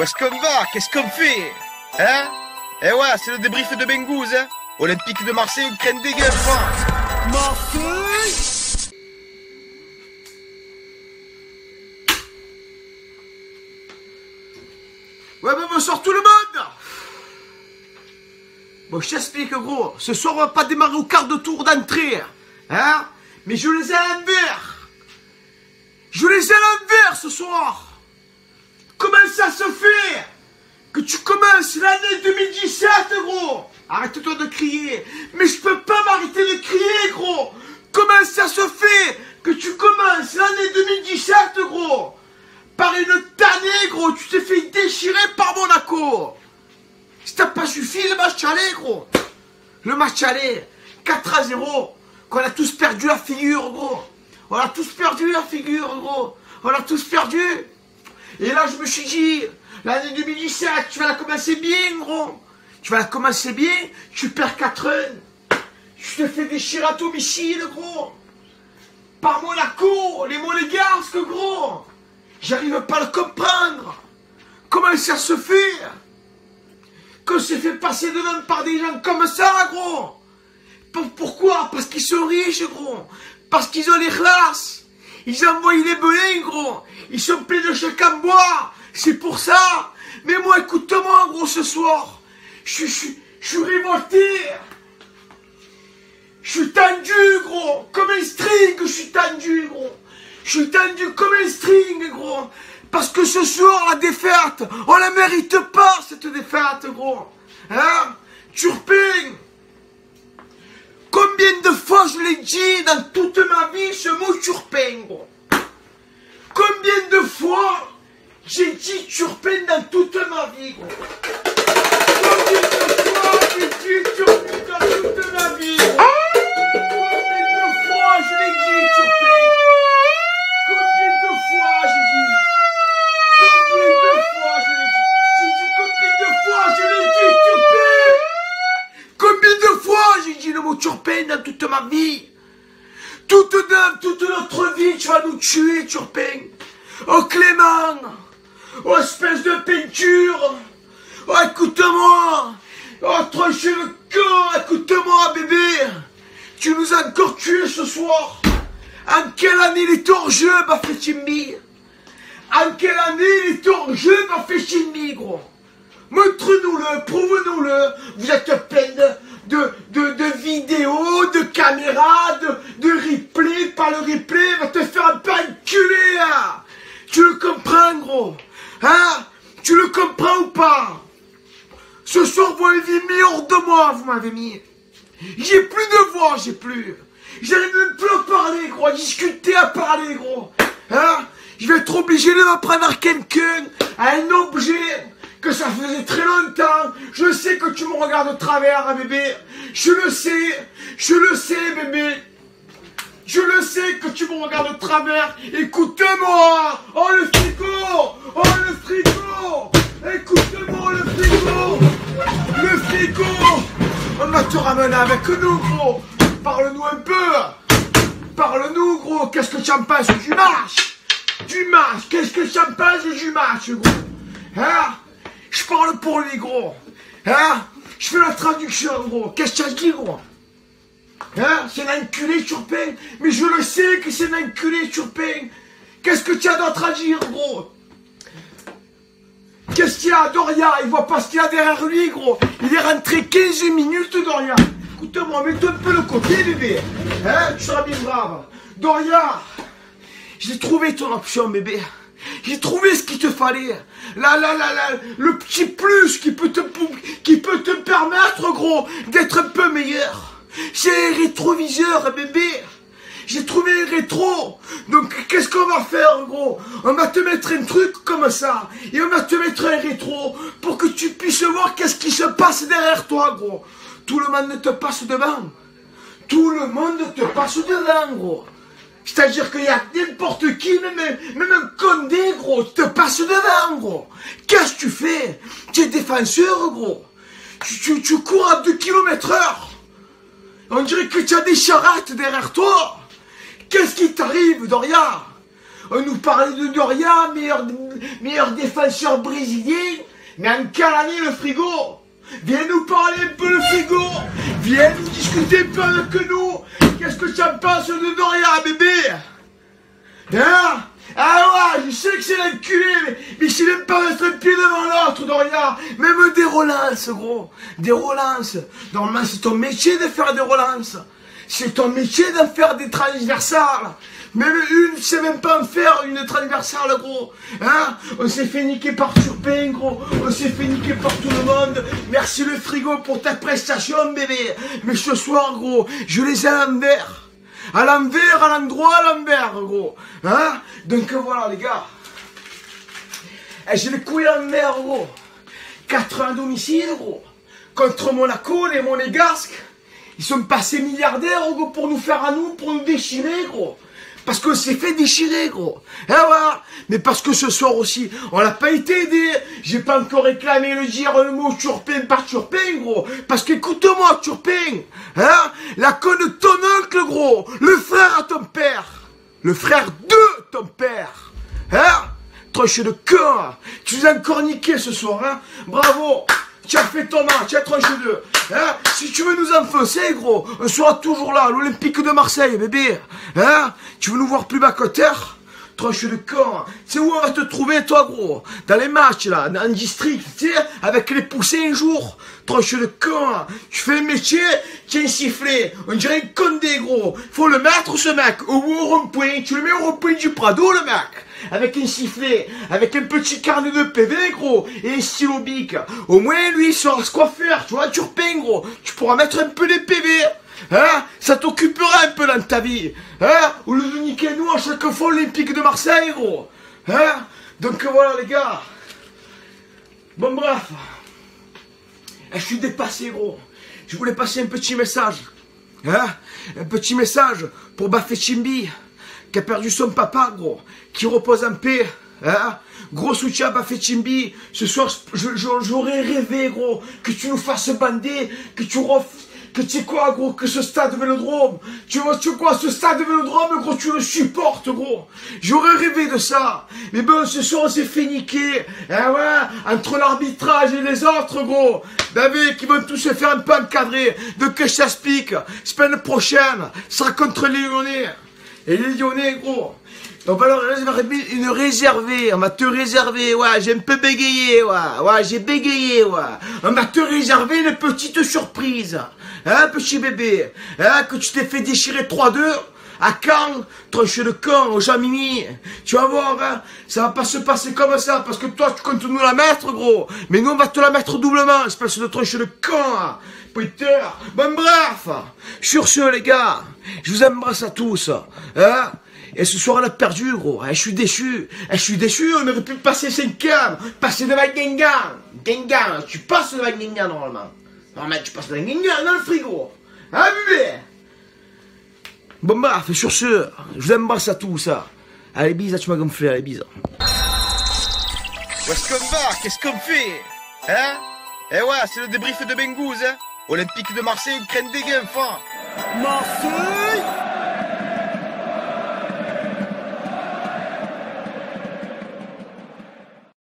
Où est-ce qu'on va? Qu'est-ce qu'on fait? Hein? Eh ouais, c'est le débrief de Bengouze, hein? Olympique de Marseille, Ukraine des gueules, France. Marseille! Ouais, mais bonsoir tout le monde! Bon, je t'explique, gros. Ce soir, on va pas démarrer au quart de tour d'entrée. Hein? Mais je les ai à l'envers. Je les ai à l'envers ce soir. Comment ça se fait que tu commences l'année 2017, gros? Arrête-toi de crier. Mais je peux pas m'arrêter de crier, gros. Comment ça se fait que tu commences l'année 2017, gros? Par une tannée, gros. Tu t'es fait déchirer par Monaco. Si t'as pas suffi le match aller, gros. Le match aller, 4-0. Qu'on a tous perdu la figure, gros. On a tous perdu la figure, gros. On a tous perdu. Et là, je me suis dit, l'année 2017, tu vas la commencer bien, gros. Tu vas la commencer bien, tu perds 4-1. Tu te fais déchirer à domicile, gros. Par Monaco, les Monégasques, gros. J'arrive pas à le comprendre. Comment ça se fait qu'on s'est fait passer devant par des gens comme ça, gros? Pourquoi? Parce qu'ils sont riches, gros. Parce qu'ils ont les classes. Ils envoient les belins, gros. Ils sont pleins de chèques en bois. C'est pour ça. Mais moi, écoute-moi, gros, ce soir. Je suis révolté. Je suis tendu, gros. Comme un string, je suis tendu, gros. Je suis tendu comme un string, gros. Parce que ce soir, la défaite, on la mérite pas, cette défaite, gros. Hein? Turpin. Combien de fois je l'ai dit dans toute ma vie, ce mot Turpin, gros? Combien de fois j'ai dit Turpin dans toute ma vie, gros? Combien de fois j'ai dit Turpin dans toute ma vie, gros? Combien de fois je l'ai dit, Turpin? Combien de fois j'ai dit? Combien de fois je l'ai dit? J'ai dit combien de fois je l'ai dit, Turpin? Combien de fois j'ai dit le mot Turpin dans toute ma vie? Toute notre vie, tu vas nous tuer, Turpin. Oh Clément, oh espèce de peinture, oh écoute-moi, oh ton cheveu con, écoute-moi bébé, tu nous as encore tués ce soir. En quelle année les torjeux m'a fait chimie? En quelle année les torjeux m'a fait chimie, gros? Montre-nous-le, prouve-nous-le. Vous êtes plein de vidéos, de caméras, de replay. Par le replay, va te faire un peu enculer, là. Tu le comprends, gros? Hein? Tu le comprends ou pas? Ce soir, vous m'avez mis hors de moi, vous m'avez mis. J'ai plus de voix, j'ai plus. J'arrive même plus à parler, gros, à discuter, à parler, gros. Hein? Je vais être obligé de m'apprendre à quelqu'un, à un objet, que ça faisait très longtemps. Je sais que tu me regardes de travers, hein, bébé. Je le sais, bébé. Je le sais que tu me regardes de travers. Écoute-moi. Oh, le frigo. Oh, le frigo. Écoute-moi, le frigo. Le frigo. On va te ramener avec nous, gros. Parle-nous un peu. Parle-nous, gros. Qu'est-ce que tu en penses du match? Du match. Qu'est-ce que tu en penses du match, gros? Hein? Je parle pour lui, gros. Hein? Je fais la traduction, gros. Qu'est-ce que tu as dit, gros? Hein? C'est un enculé, Turpin. Mais je le sais que c'est un enculé, Turpin. Qu'est-ce que tu as d'autre à dire, gros? Qu'est-ce qu'il y a, Doria? Il voit pas ce qu'il y a derrière lui, gros. Il est rentré 15 minutes, Doria. Écoute-moi, mets-toi un peu le côté, bébé. Hein? Tu seras bien brave. Doria, j'ai trouvé ton option, bébé. J'ai trouvé ce qu'il te fallait. Le petit plus qui peut te permettre, gros, d'être un peu meilleur. C'est un rétroviseur, bébé. J'ai trouvé un rétro. Donc, qu'est-ce qu'on va faire, gros? On va te mettre un truc comme ça. Et on va te mettre un rétro pour que tu puisses voir qu'est-ce qui se passe derrière toi, gros. Tout le monde te passe devant. Tout le monde te passe devant, gros. C'est-à-dire qu'il y a n'importe qui, même un Condé, gros, te passe devant, gros. Qu'est-ce que tu fais? Tu es défenseur, gros. Tu cours à 2 km/h. On dirait que tu as des charrettes derrière toi. Qu'est-ce qui t'arrive, Doria? on nous parlait de Doria, meilleur défenseur brésilien. Mais en quelle année le frigo? Viens nous parler un peu le frigo. Viens nous discuter un peu avec nous. Qu'est-ce que tu en penses de Doria, bébé? Hein? Ah ouais, je sais que c'est l'enculé, mais je sais même pas mettre un pied devant l'autre, Doria. Même des relances, gros. Des relances. Normalement, c'est ton métier de faire des relances. C'est ton métier d'en faire des transversales. Même une, tu sais même pas en faire une transversale, gros. Hein? On s'est fait niquer par Turpin, gros. On s'est fait niquer par tout le monde. Merci le frigo pour ta prestation, bébé. Mais ce soir, gros, je les ai à l'envers. À l'envers, à l'endroit, à l'envers, gros. Hein? Donc voilà, les gars. Et j'ai les couilles en mer, gros. 4 ans à domicile, gros. Contre Monaco, les Monégasques. Ils sont passés milliardaires, gros, pour nous faire à nous, pour nous déchirer, gros. Parce qu'on s'est fait déchirer, gros. Et voilà. Mais parce que ce soir aussi, on n'a pas été aidé. J'ai pas encore réclamé le mot Turpin par Turpin, gros. Parce qu'écoute-moi, Turpin. Hein? La conne de ton oncle, gros. Le frère à ton père. Le frère de ton père. Hein? Tranche de con. Tu nous as encore niqué ce soir, hein? Bravo. Tu as fait ton match, tu as tranché deux. Hein? Si tu veux nous enfoncer, gros, on sera toujours là, l'Olympique de Marseille, bébé. Hein? Tu veux nous voir plus bas que terre? Tranche de con. C'est où on va te trouver, toi, gros? Dans les matchs, là, en district, tu sais, avec les poussées un jour. Tranche de con. Tu fais un métier, tu es un sifflet. On dirait un condé, gros. Faut le mettre, ce mec, au rond-point. Tu le mets au rond-point du Prado, le mec. Avec un sifflet, avec un petit carnet de PV, gros, et un stylo bic. Au moins, lui, il saura ce quoi faire, tu vois, Turpin, gros. Tu pourras mettre un peu des PV, hein? Ça t'occupera un peu dans ta vie, hein? Au lieu de niquer nous à chaque fois Olympique de Marseille, gros. Hein? Donc voilà, les gars. Bon, bref. Je suis dépassé, gros. Je voulais passer un petit message, hein? Un petit message pour Bafétimbi, qui a perdu son papa, gros, qui repose en paix, hein? Gros soutien à Bafétimbi. Ce soir, j'aurais rêvé, gros, que tu nous fasses bander, que tu sais quoi, gros, que ce stade Vélodrome, tu vois quoi, ce stade Vélodrome, gros, tu le supportes, gros. J'aurais rêvé de ça. Mais bon, ce soir, on s'est fait niquer, hein, ouais, entre l'arbitrage et les autres, gros. David, qui vont tous se faire un peu encadrer. Donc, que je t'explique, semaine prochaine, ça sera contre les Lyonnais. Et les Lyonnais, gros, on va leur réserver une réservée, on va te réserver, ouais, j'ai un peu bégayé, ouais, j'ai bégayé, ouais. On va te réserver une petite surprise, hein, petit bébé, hein, que tu t'es fait déchirer 3-2, à Caen, tranche de con, au Jamini, tu vas voir, hein, ça va pas se passer comme ça, parce que toi, tu comptes nous la mettre, gros, mais nous, on va te la mettre doublement, espèce de tranche de con, hein. Putain, bon bref, sur ce les gars, je vous embrasse à tous, hein, et ce soir on a perdu gros, je suis déçu, on aurait pu passer 5e, passer devant Guingamp, tu passes devant Guingamp normalement, tu passes devant Guingamp dans le frigo, hein bébé. Bon bref, sur ce, je vous embrasse à tous, allez bise, tu m'as gonflé, allez bise. Où est-ce qu'on va, qu'est-ce qu'on fait, hein? Eh ouais, c'est le débrief de Bengouze, hein. Olympique de Marseille, Ukraine des gains, enfin. Marseille!